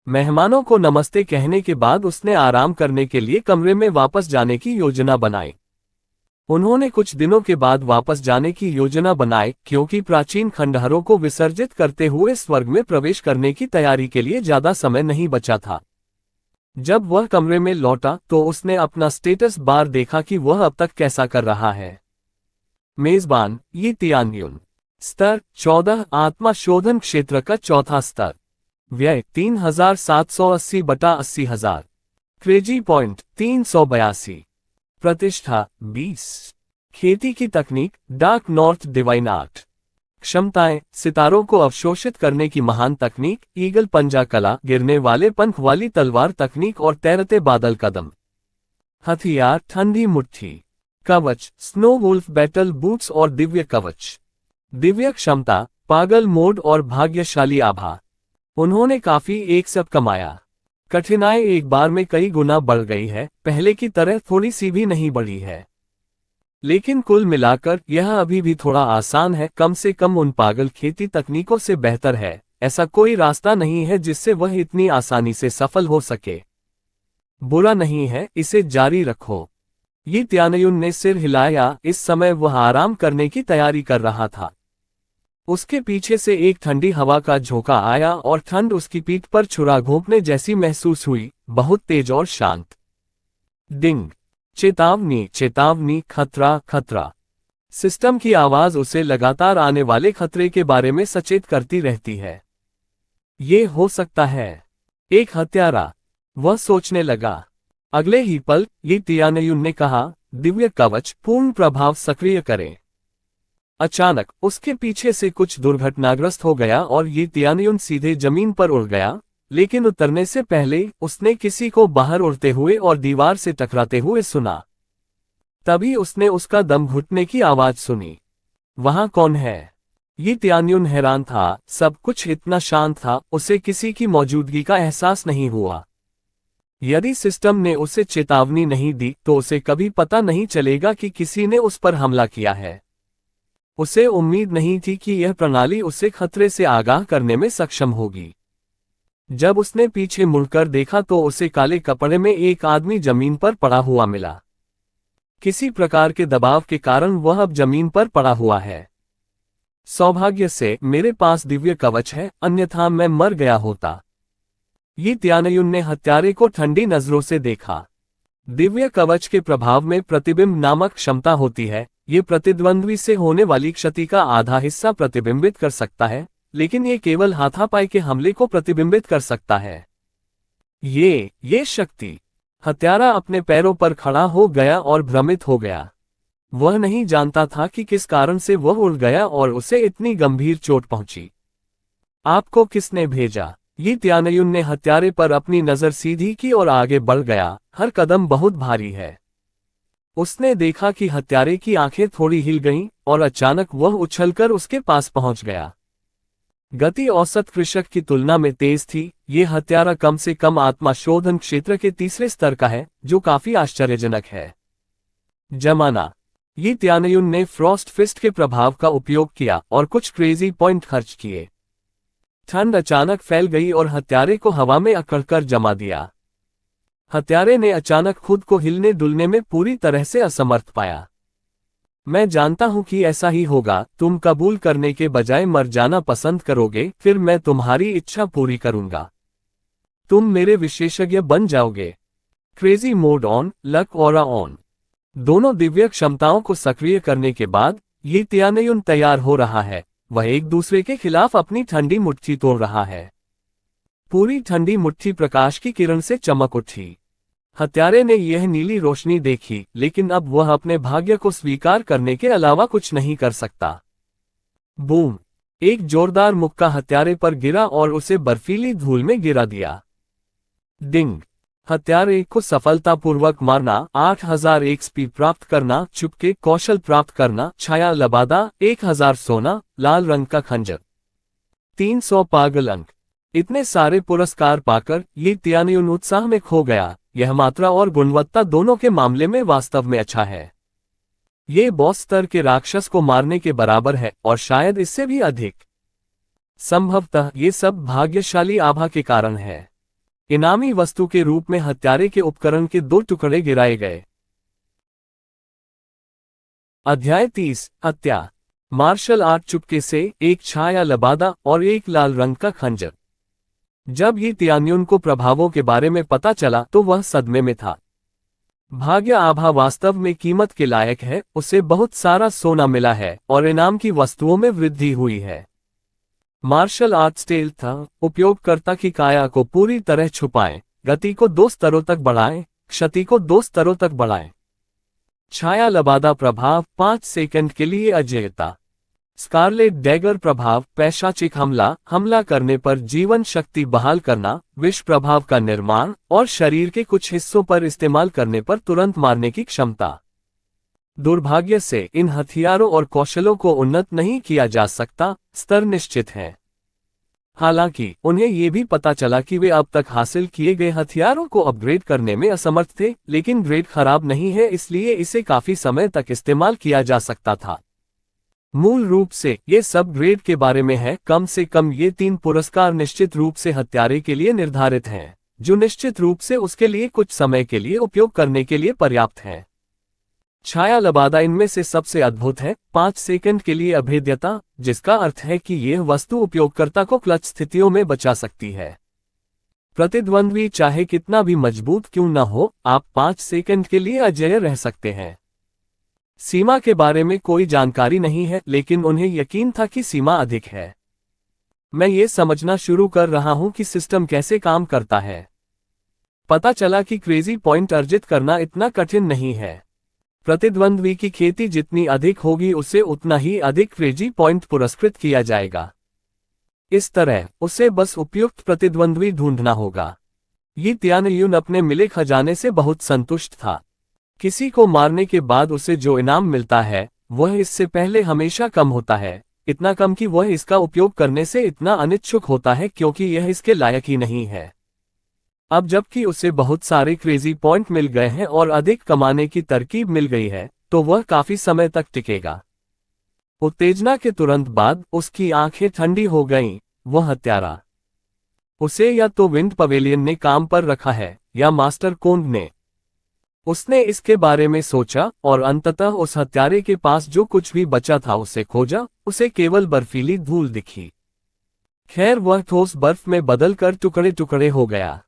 मेहमानों को नमस्ते कहने के बाद उसने आराम करने के लिए कमरे में वापस जाने की योजना बनाई। उन्होंने कुछ दिनों के बाद वापस जाने की योजना बनाई क्योंकि प्राचीन खंडहरों को विसर्जित करते हुए स्वर्ग में प्रवेश करने की तैयारी के लिए ज्यादा समय नहीं बचा था। जब वह कमरे में लौटा तो उसने अपना स्टेटस बार देखा कि वह अब तक कैसा कर रहा है। मेजबान, ये त्यानयुन। स्तर 14, आत्मा शोधन क्षेत्र का चौथा स्तर। व्यय 3780 बटा 80,000। Crazy point 382। प्रतिष्ठा 20। खेती की तकनीक, डार्क नॉर्थ डिवाइन आर्ट। क्षमताएं, सितारों को अवशोषित करने की महान तकनीक, ईगल पंजा कला, गिरने वाले पंख वाली तलवार तकनीक और तैरते बादल कदम। हथियार, ठंडी मुट्ठी। कवच, स्नो वुल्फ बैटल बूट्स और दिव्य कवच। दिव्य क्षमता, पागल मोड और भाग्यशाली आभा। उन्होंने काफी एक सब कमाया। कठिनाई एक बार में कई गुना बढ़ गई है, पहले की तरह थोड़ी सी भी नहीं बढ़ी है। लेकिन कुल मिलाकर यह अभी भी थोड़ा आसान है, कम से कम उन पागल खेती तकनीकों से बेहतर है। ऐसा कोई रास्ता नहीं है जिससे वह इतनी आसानी से सफल हो सके। बुरा नहीं है, इसे जारी रखो। ये त्यानयुन ने सिर हिलाया। इस समय वह आराम करने की तैयारी कर रहा था। उसके पीछे से एक ठंडी हवा का झोंका आया और ठंड उसकी पीठ पर छुरा घोंपने जैसी महसूस हुई, बहुत तेज और शांत। डिंग। चेतावनी, चेतावनी, खतरा, खतरा। सिस्टम की आवाज उसे लगातार आने वाले खतरे के बारे में सचेत करती रहती है। ये हो सकता है एक हत्यारा, वह सोचने लगा। अगले ही पल ये त्यानयुन ने कहा, दिव्य कवच पूर्ण प्रभाव सक्रिय करें। अचानक उसके पीछे से कुछ दुर्घटनाग्रस्त हो गया और ये त्यानयुन सीधे जमीन पर उड़ गया, लेकिन उतरने से पहले उसने किसी को बाहर उड़ते हुए और दीवार से टकराते हुए सुना। तभी उसने उसका दम घुटने की आवाज सुनी। वहां कौन है? ये त्यानयुन हैरान था, सब कुछ इतना शांत था, उसे किसी की मौजूदगी का एहसास नहीं हुआ। यदि सिस्टम ने उसे चेतावनी नहीं दी तो उसे कभी पता नहीं चलेगा कि किसी ने उस पर हमला किया है। उसे उम्मीद नहीं थी कि यह प्रणाली उसे खतरे से आगाह करने में सक्षम होगी। जब उसने पीछे मुड़कर देखा तो उसे काले कपड़े में एक आदमी जमीन पर पड़ा हुआ मिला। किसी प्रकार के दबाव के कारण वह अब जमीन पर पड़ा हुआ है। सौभाग्य से मेरे पास दिव्य कवच है, अन्यथा मैं मर गया होता। ये त्यानयुन ने हत्यारे को ठंडी नजरों से देखा। दिव्य कवच के प्रभाव में प्रतिबिंब नामक क्षमता होती है। ये प्रतिद्वंद्वी से होने वाली क्षति का आधा हिस्सा प्रतिबिंबित कर सकता है, लेकिन ये केवल हाथापाई के हमले को प्रतिबिंबित कर सकता है। ये शक्ति। हत्यारा अपने पैरों पर खड़ा हो गया और भ्रमित हो गया। वह नहीं जानता था कि किस कारण से वह उड़ गया और उसे इतनी गंभीर चोट पहुंची। आपको किसने भेजा? ये त्यानयुन ने हत्यारे पर अपनी नजर सीधी की और आगे बढ़ गया। हर कदम बहुत भारी है। उसने देखा कि हत्यारे की आंखें थोड़ी हिल गईं और अचानक वह उछलकर उसके पास पहुंच गया। गति औसत कृषक की तुलना में तेज थी। ये हत्यारा कम से कम आत्मा शोधन क्षेत्र के तीसरे स्तर का है, जो काफी आश्चर्यजनक है। जमाना। ये त्यानयुन ने फ्रॉस्ट फिस्ट के प्रभाव का उपयोग किया और कुछ क्रेजी पॉइंट खर्च किए। ठंड अचानक फैल गई और हत्यारे को हवा में अकड़कर जमा दिया। हत्यारे ने अचानक खुद को हिलने डुलने में पूरी तरह से असमर्थ पाया। मैं जानता हूं कि ऐसा ही होगा, तुम कबूल करने के बजाय मर जाना पसंद करोगे, फिर मैं तुम्हारी इच्छा पूरी करूंगा। तुम मेरे विशेषज्ञ बन जाओगे। Crazy mode on, luck aura on. दोनों दिव्य क्षमताओं को सक्रिय करने के बाद ये त्यानयुन तैयार हो रहा है। वह एक दूसरे के खिलाफ अपनी ठंडी मुट्ठी तोड़ रहा है। पूरी ठंडी मुट्ठी प्रकाश की किरण से चमक उठी। हत्यारे ने यह नीली रोशनी देखी, लेकिन अब वह अपने भाग्य को स्वीकार करने के अलावा कुछ नहीं कर सकता। बूम! एक जोरदार मुक्का हत्यारे पर गिरा और उसे बर्फीली धूल में गिरा दिया। डिंग! हत्यारे को सफलतापूर्वक मारना, 8000 एक्सपी प्राप्त करना, चुपके कौशल प्राप्त करना, छाया लबादा, 1000 सोना, लाल रंग का खंजर, 300 पागल अंक। इतने सारे पुरस्कार पाकर ये तियानियुन उत्साह में खो गया। यह मात्रा और गुणवत्ता दोनों के मामले में वास्तव में अच्छा है। ये बॉस स्तर के राक्षस को मारने के बराबर है और शायद इससे भी अधिक। संभवतः ये सब भाग्यशाली आभा के कारण है। इनामी वस्तु के रूप में हत्यारे के उपकरण के 2 टुकड़े गिराए गए। अध्याय 30 हत्या। मार्शल आर्ट चुपके से, एक छाया लबादा और एक लाल रंग का खंजर। जब ये तियानियुन को प्रभावों के बारे में पता चला तो वह सदमे में था। भाग्य आभा वास्तव में कीमत के लायक है, उसे बहुत सारा सोना मिला है और इनाम की वस्तुओं में वृद्धि हुई है। मार्शल आर्ट स्टेल्थ था, उपयोगकर्ता की काया को पूरी तरह छुपाएं, गति को 2 स्तरों तक बढ़ाएं, क्षति को 2 स्तरों तक बढ़ाएं। छाया लबादा प्रभाव, 5 सेकंड के लिए अजेयता। स्कारलेट डैगर प्रभाव, पैशाचिक हमला करने पर जीवन शक्ति बहाल करना, विष प्रभाव का निर्माण और शरीर के कुछ हिस्सों पर इस्तेमाल करने पर तुरंत मारने की क्षमता। दुर्भाग्य से इन हथियारों और कौशलों को उन्नत नहीं किया जा सकता, स्तर निश्चित है। हालांकि उन्हें ये भी पता चला कि वे अब तक हासिल किए गए हथियारों को अपग्रेड करने में असमर्थ थे, लेकिन ग्रेड खराब नहीं है, इसलिए इसे काफी समय तक इस्तेमाल किया जा सकता था। मूल रूप से ये सब ग्रेड के बारे में है। कम से कम ये 3 पुरस्कार निश्चित रूप से हत्यारे के लिए निर्धारित हैं, जो निश्चित रूप से उसके लिए कुछ समय के लिए उपयोग करने के लिए पर्याप्त हैं। छाया लबादा इनमें से सबसे अद्भुत है। 5 सेकंड के लिए अभेद्यता, जिसका अर्थ है कि यह वस्तु उपयोगकर्ता को क्लच स्थितियों में बचा सकती है। प्रतिद्वंद्वी चाहे कितना भी मजबूत क्यों न हो, आप 5 सेकंड के लिए अजेय रह सकते हैं। सीमा के बारे में कोई जानकारी नहीं है, लेकिन उन्हें यकीन था कि सीमा अधिक है। मैं ये समझना शुरू कर रहा हूं कि सिस्टम कैसे काम करता है। पता चला कि क्रेजी पॉइंट अर्जित करना इतना कठिन नहीं है। प्रतिद्वंद्वी की खेती जितनी अधिक होगी, उसे उतना ही अधिक क्रेजी पॉइंट पुरस्कृत किया जाएगा। इस तरह उसे बस उपयुक्त प्रतिद्वंद्वी ढूंढना होगा। ये तियानियुन अपने मिले खजाने से बहुत संतुष्ट था। किसी को मारने के बाद उसे जो इनाम मिलता है वह इससे पहले हमेशा कम होता है, इतना कम कि वह इसका उपयोग करने से इतना अनिच्छुक होता है क्योंकि यह इसके लायक ही नहीं है। अब जबकि उसे बहुत सारे क्रेजी पॉइंट मिल गए हैं और अधिक कमाने की तरकीब मिल गई है, तो वह काफी समय तक टिकेगा। उत्तेजना के तुरंत बाद उसकी आंखें ठंडी हो गईं। वह हत्यारा, उसे या तो विंड पवेलियन ने काम पर रखा है या मास्टर कोंग ने। उसने इसके बारे में सोचा और अंततः उस हत्यारे के पास जो कुछ भी बचा था उसे खोजा। उसे केवल बर्फीली धूल दिखी। खैर, वह ठोस बर्फ में बदलकर टुकड़े टुकड़े हो गया।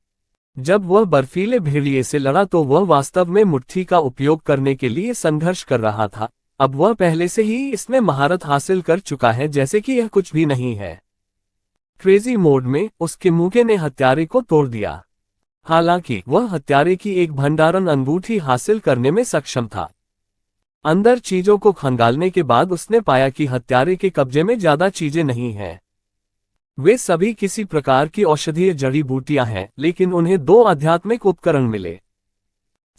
जब वह बर्फीले भेड़िए से लड़ा तो वह वास्तव में मुट्ठी का उपयोग करने के लिए संघर्ष कर रहा था। अब वह पहले से ही इसमें महारत हासिल कर चुका है, जैसे कि यह कुछ भी नहीं है। क्रेजी मोड में उसके मूके ने हत्यारे को तोड़ दिया। हालांकि वह हत्यारे की एक भंडारण अंगूठी हासिल करने में सक्षम था। अंदर चीजों को खंगालने के बाद उसने पाया कि हत्यारे के कब्जे में ज्यादा चीजें नहीं हैं। वे सभी किसी प्रकार की औषधीय जड़ी बूटियां हैं, लेकिन उन्हें 2 आध्यात्मिक उपकरण मिले।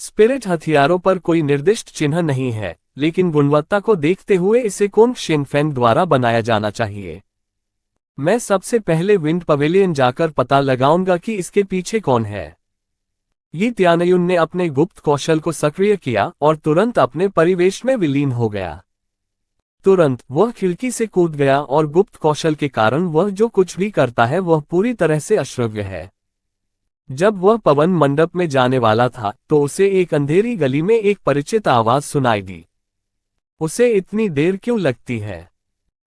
स्पिरिट हथियारों पर कोई निर्दिष्ट चिन्ह नहीं है, लेकिन गुणवत्ता को देखते हुए इसे कोंग शिनफेंग द्वारा बनाया जाना चाहिए। मैं सबसे पहले विंड पवेलियन जाकर पता लगाऊंगा कि इसके पीछे कौन है। ये तियानियुन ने अपने गुप्त कौशल को सक्रिय किया और तुरंत अपने परिवेश में विलीन हो गया। तुरंत वह खिड़की से कूद गया और गुप्त कौशल के कारण वह जो कुछ भी करता है वह पूरी तरह से अश्रव्य है। जब वह पवन मंडप में जाने वाला था तो उसे एक अंधेरी गली में एक परिचित आवाज सुनाई दी। उसे इतनी देर क्यों लगती है?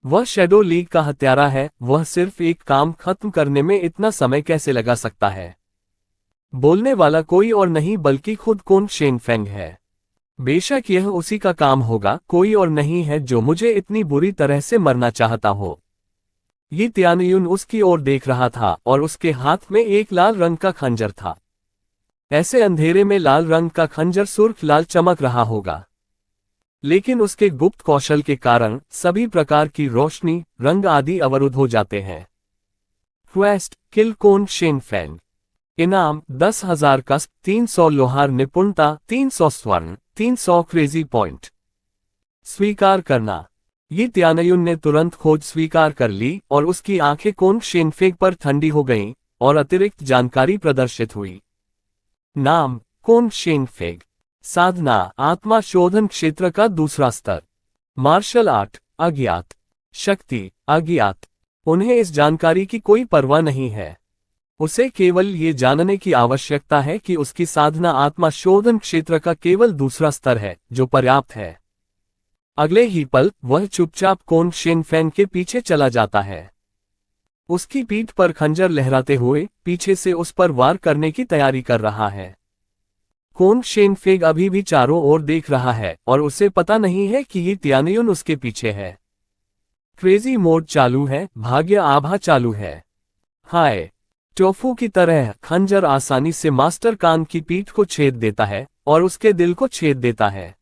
वह शैडो लीग का हत्यारा है, वह सिर्फ एक काम खत्म करने में इतना समय कैसे लगा सकता है? बोलने वाला कोई और नहीं बल्कि खुद कोंग शिनफेंग है। बेशक यह उसी का काम होगा, कोई और नहीं है जो मुझे इतनी बुरी तरह से मरना चाहता हो। ये त्यानयुन उसकी ओर देख रहा था और उसके हाथ में एक लाल रंग का खंजर था। ऐसे अंधेरे में लाल रंग का खंजर सुर्ख लाल चमक रहा होगा, लेकिन उसके गुप्त कौशल के कारण सभी प्रकार की रोशनी, रंग आदि अवरुद्ध हो जाते हैं। क्वेस्ट, किल कोन शेनफेंग। इनाम 10,000 कस्ब, 300 लोहार निपुणता, 300 स्वर्ण, 300 क्रेजी पॉइंट। स्वीकार करना। ये त्यानयुन ने तुरंत खोज स्वीकार कर ली और उसकी आंखें कोन शेनफेंग पर ठंडी हो गईं और अतिरिक्त जानकारी प्रदर्शित हुई। नाम, कोन शेनफेंग। साधना, आत्मा शोधन क्षेत्र का दूसरा स्तर। मार्शल आर्ट, अज्ञात। शक्ति, अज्ञात। उन्हें इस जानकारी की कोई परवाह नहीं है। उसे केवल ये जानने की आवश्यकता है कि उसकी साधना आत्मा शोधन क्षेत्र का केवल दूसरा स्तर है, जो पर्याप्त है। अगले ही पल वह चुपचाप कोन शेनफेंग के पीछे चला जाता है। उसकी पीठ पर खंजर लहराते हुए पीछे से उस पर वार करने की तैयारी कर रहा है। कोन शेनफेंग अभी भी चारों ओर देख रहा है और उसे पता नहीं है कि ये त्यानयुन उसके पीछे है। क्रेजी मोड चालू है, भाग्य आभा चालू है। हाय। टोफू की तरह खंजर आसानी से मास्टर कान की पीठ को छेद देता है और उसके दिल को छेद देता है।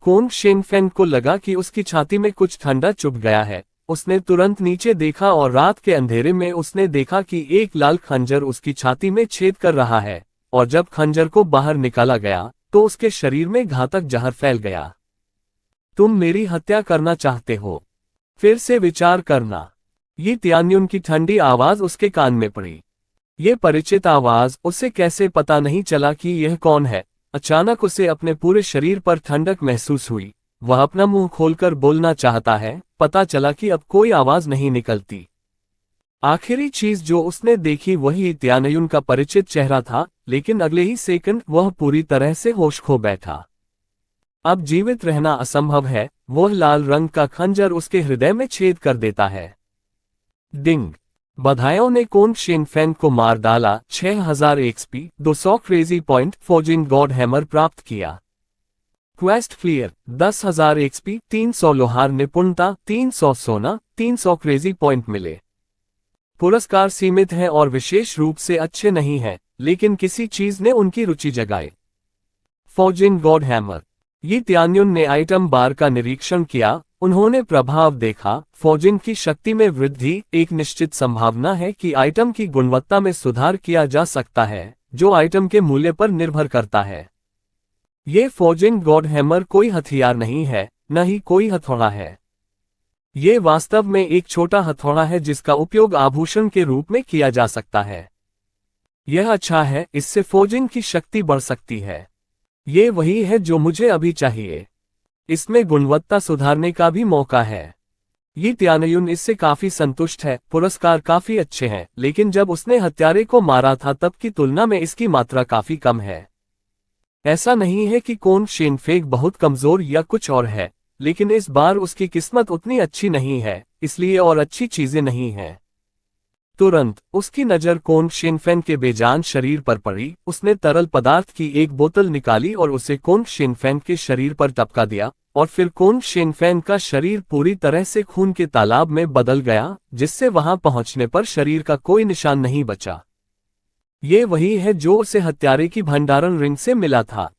कोन शेनफेंग को लगा कि उसकी छाती में कुछ ठंडा चुभ गया है। उसने तुरंत नीचे देखा और रात के अंधेरे में उसने देखा कि एक लाल खंजर उसकी छाती में छेद कर रहा है, और जब खंजर को बाहर निकाला गया तो उसके शरीर में घातक जहर फैल गया। तुम मेरी हत्या करना चाहते हो? फिर से विचार करना। ये त्यानयुन की ठंडी आवाज उसके कान में पड़ी। ये परिचित आवाज, उसे कैसे पता नहीं चला कि यह कौन है? अचानक उसे अपने पूरे शरीर पर ठंडक महसूस हुई। वह अपना मुंह खोलकर बोलना चाहता है, पता चला कि अब कोई आवाज नहीं निकलती। आखिरी चीज जो उसने देखी वही त्यानयुन का परिचित चेहरा था, लेकिन अगले ही सेकंड वह पूरी तरह से होश खो बैठा। अब जीवित रहना असंभव है। वह लाल रंग का खंजर उसके हृदय में छेद कर देता है। डिंग। बधाइयों ने कोन शेनफेंग को मार डाला। 6000 XP, 200 crazy point, forging God hammer प्राप्त किया। Quest clear. 10,000 एक्सपी, 300 लोहार निपुणता, 300 सोना, 300 क्रेजी पॉइंट मिले। पुरस्कार सीमित है और विशेष रूप से अच्छे नहीं है, लेकिन किसी चीज ने उनकी रुचि जगाई। Forging God hammer. ये त्यानयुन ने आइटम बार का निरीक्षण किया। उन्होंने प्रभाव देखा। फोर्जिंग की शक्ति में वृद्धि, एक निश्चित संभावना है कि आइटम की गुणवत्ता में सुधार किया जा सकता है, जो आइटम के मूल्य पर निर्भर करता है। ये फोर्जिंग गॉड हैमर कोई हथियार नहीं है, न ही कोई हथौड़ा है। ये वास्तव में एक छोटा हथौड़ा है जिसका उपयोग आभूषण के रूप में किया जा सकता है। यह अच्छा है, इससे फोर्जिंग की शक्ति बढ़ सकती है। ये वही है जो मुझे अभी चाहिए। इसमें गुणवत्ता सुधारने का भी मौका है। ये त्यानयुन इससे काफी संतुष्ट है। पुरस्कार काफी अच्छे हैं, लेकिन जब उसने हत्यारे को मारा था तब की तुलना में इसकी मात्रा काफी कम है। ऐसा नहीं है कि कोन शेनफेंग बहुत कमजोर या कुछ और है, लेकिन इस बार उसकी किस्मत उतनी अच्छी नहीं है, इसलिए और अच्छी चीजें नहीं हैं। तुरंत उसकी नजर कोन शेनफेंग के बेजान शरीर पर पड़ी। उसने तरल पदार्थ की एक बोतल निकाली और उसे कोन शेनफेंग के शरीर पर टपका दिया, और फिर कोन शेनफेंग का शरीर पूरी तरह से खून के तालाब में बदल गया, जिससे वहां पहुंचने पर शरीर का कोई निशान नहीं बचा। ये वही है जो उसे हत्यारे की भंडारण रिंग से मिला था।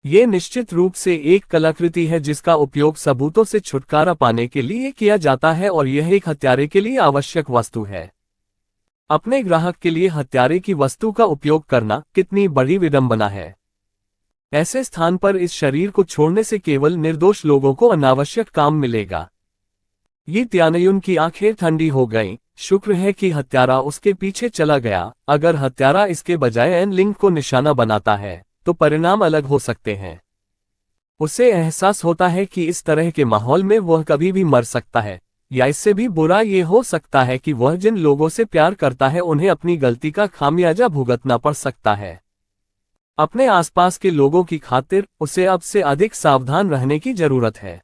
ये निश्चित रूप से एक कलाकृति है जिसका उपयोग सबूतों से छुटकारा पाने के लिए किया जाता है, और यह एक हत्यारे के लिए आवश्यक वस्तु है। अपने ग्राहक के लिए हत्यारे की वस्तु का उपयोग करना कितनी बड़ी विडंबना है। ऐसे स्थान पर इस शरीर को छोड़ने से केवल निर्दोष लोगों को अनावश्यक काम मिलेगा। ये त्यानयुन की आंखें ठंडी हो गईं। शुक्र है कि हत्यारा उसके पीछे चला गया। अगर हत्यारा इसके बजाय एन लिंग को निशाना बनाता है तो परिणाम अलग हो सकते हैं। उसे एहसास होता है कि इस तरह के माहौल में वह कभी भी मर सकता है, या इससे भी बुरा ये हो सकता है कि वह जिन लोगों से प्यार करता है उन्हें अपनी गलती का खामियाजा भुगतना पड़ सकता है। अपने आसपास के लोगों की खातिर उसे अब से अधिक सावधान रहने की जरूरत है।